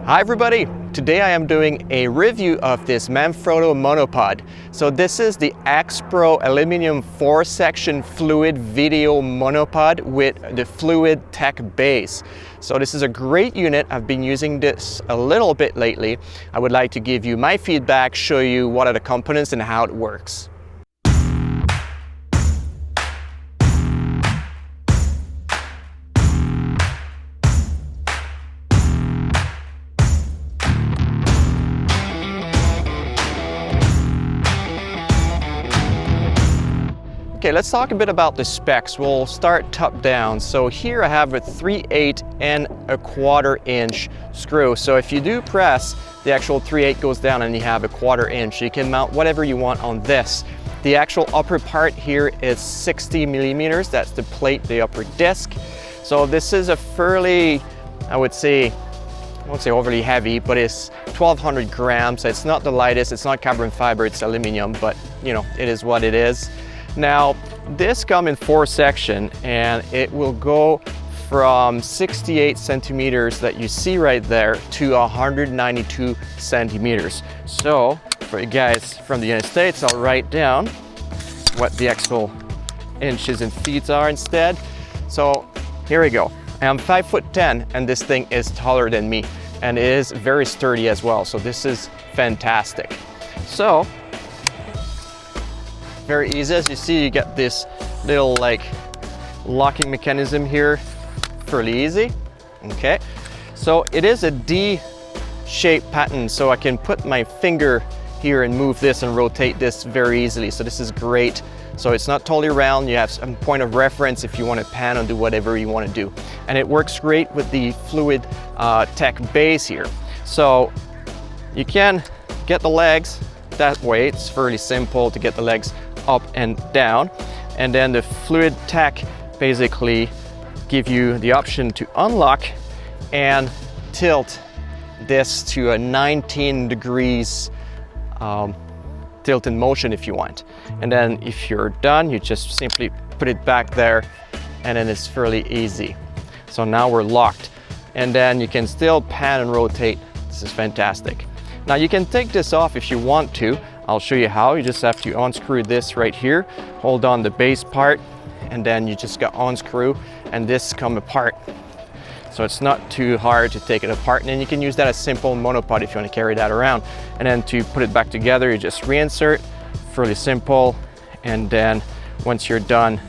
Hi everybody! Today I am doing a review of this Manfrotto monopod. So this is the XPro aluminum 4-section fluid video monopod with the FluidTech Base. So this is a great unit. I've been using this a little bit lately. I would like to give you my feedback, show you what are the components and how it works. Okay, let's talk a bit about the specs. We'll start top down. So here I have a 3/8 and a 1/4 inch screw. So if you do press, the actual 3/8 goes down and you have a 1/4 inch. You can mount whatever you want on this. The actual upper part here is 60 millimeters. That's the plate, the upper disc. So this is a fairly, I won't say overly heavy, but it's 1200 grams. It's not the lightest, it's not carbon fiber, it's aluminum, but you know, it is what it is. Now, this comes in 4-section and it will go from 68 centimeters that you see right there to 192 centimeters. So, for you guys from the United States, I'll write down what the actual inches and feet are instead. So, here we go. I'm 5'10" and this thing is taller than me and it is very sturdy as well. So this is fantastic. So, very easy. As you see, you get this little like locking mechanism here, fairly easy. Okay, so it is a D-shaped pattern, so I can put my finger here and move this and rotate this very easily. So this is great. So it's not totally round. You have some point of reference if you want to pan and do whatever you want to do. And it works great with the FluidTech Base here. So you can get the legs that way. It's fairly simple to get the legs up and down, and then the FluidTech basically give you the option to unlock and tilt this to a 19 degrees tilt in motion if you want. And then if you're done, you just simply put it back there and then it's fairly easy. So now we're locked, and then you can still pan and rotate. This is fantastic. Now you can take this off if you want to. I'll show you how. You just have to unscrew this right here, hold on the base part, and then you just got unscrew and this come apart. So it's not too hard to take it apart, and then you can use that as simple monopod if you want to carry that around. And then to put it back together, you just reinsert, fairly simple. And then once you're done,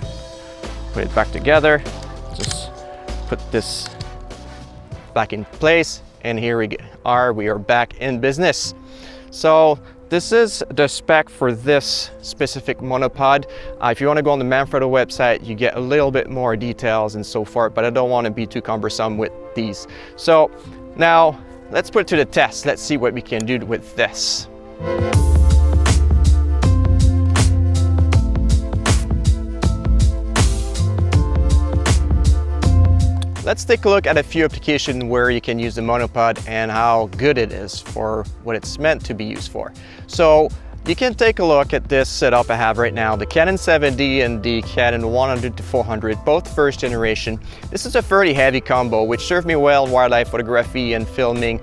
put it back together, just put this back in place, and here we are back in business. So this is the spec for this specific monopod. If you want to go on the Manfrotto website, you get a little bit more details and so forth, but I don't want to be too cumbersome with these. So now let's put it to the test. Let's see what we can do with this. Let's take a look at a few applications where you can use the monopod and how good it is for what it's meant to be used for. So you can take a look at this setup I have right now, the Canon 7D and the Canon 100-400, both first generation. This is a fairly heavy combo, which served me well in wildlife photography and filming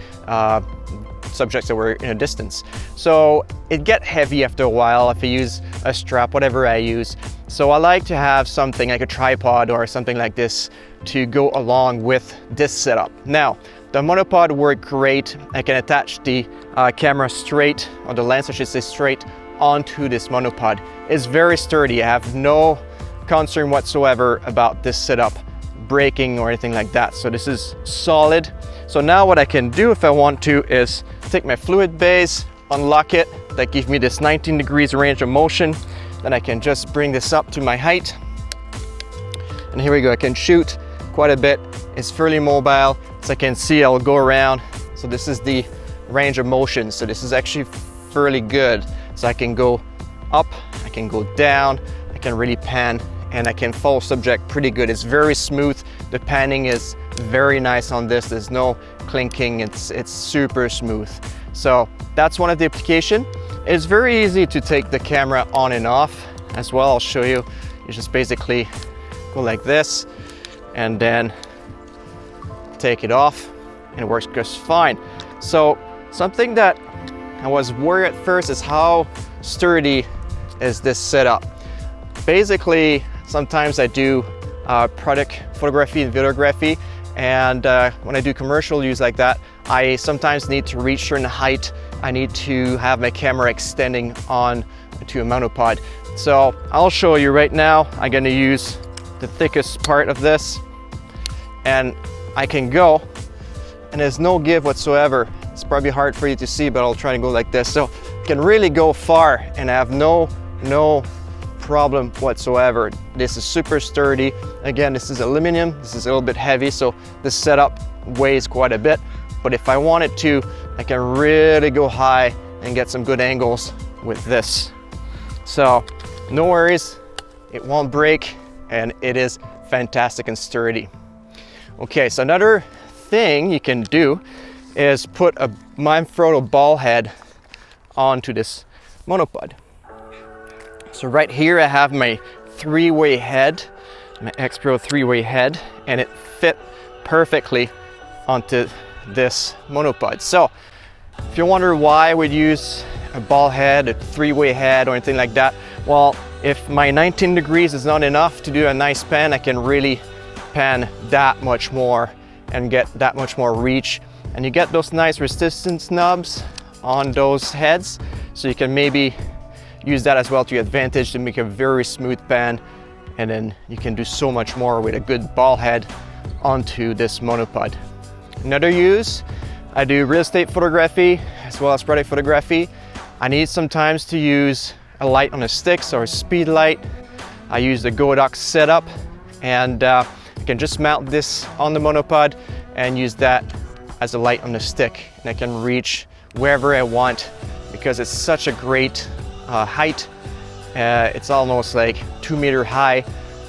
subjects that were in a distance. So it gets heavy after a while if I use a strap, whatever I use. So I like to have something like a tripod or something like this to go along with this setup. Now, the monopod works great. I can attach the camera straight, or the lens I should say straight, onto this monopod. It's very sturdy. I have no concern whatsoever about this setup breaking or anything like that. So this is solid. So now what I can do if I want to is take my fluid base, unlock it. That gives me this 19 degrees range of motion. Then I can just bring this up to my height. And here we go, I can shoot quite a bit. It's fairly mobile. As I can see, I'll go around. So this is the range of motion. So this is actually fairly good. So I can go up, I can go down, I can really pan, and I can follow subject pretty good. It's very smooth. The panning is very nice on this. There's no clinking. It's super smooth. So that's one of the applications. It's very easy to take the camera on and off as well. I'll show you. You just basically go like this and then take it off, and it works just fine. So something that I was worried at first is how sturdy is this setup. Basically, sometimes I do product photography and videography, and when I do commercial use like that, I sometimes need to reach a certain height. I need to have my camera extending on to a monopod. So I'll show you right now. I'm going to use the thickest part of this, and I can go, and there's no give whatsoever. It's probably hard for you to see, but I'll try and go like this. So I can really go far and I have no problem whatsoever. This is super sturdy. Again, this is aluminum. This is a little bit heavy, so this setup weighs quite a bit. But if I wanted to, I can really go high and get some good angles with this. So no worries, it won't break, and it is fantastic and sturdy. Okay, so another thing you can do is put a Manfrotto ball head onto this monopod. So right here I have my three-way head, my XPro three-way head, and it fit perfectly onto this monopod. So if you wonder why I would use a ball head, a three-way head, or anything like that, well, if my 19 degrees is not enough to do a nice pan, I can really pan that much more and get that much more reach. And you get those nice resistance knobs on those heads, so you can maybe use that as well to your advantage to make a very smooth pan, and then you can do so much more with a good ball head onto this monopod. Another use, I do real estate photography as well as product photography. I need sometimes to use a light on a stick, or a speed light. I use the Godox setup, and I can just mount this on the monopod and use that as a light on the stick, and I can reach wherever I want because it's such a great height. It's almost like 2 meter high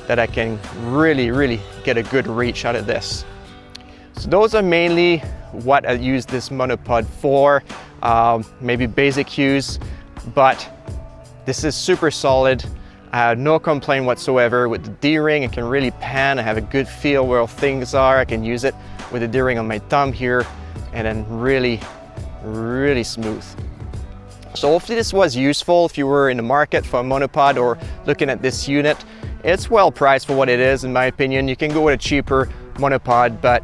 that I can really get a good reach out of this. So those are mainly what I use this monopod for, maybe basic use, but this is super solid. I have no complaint whatsoever with the D-ring. I can really pan. I have a good feel where things are. I can use it with the D-ring on my thumb here, and then really smooth. So hopefully this was useful if you were in the market for a monopod or looking at this unit. It's well priced for what it is, in my opinion. You can go with a cheaper monopod, but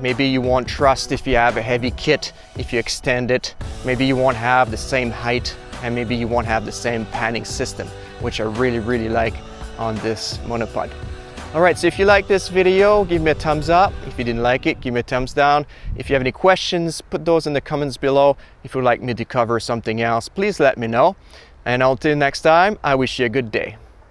maybe you won't trust if you have a heavy kit, if you extend it. Maybe you won't have the same height, and maybe you won't have the same panning system, which I really like on this monopod. All right, so if you like this video, give me a thumbs up. If you didn't like it, give me a thumbs down. If you have any questions, put those in the comments below. If you'd like me to cover something else, please let me know. And until next time, I wish you a good day.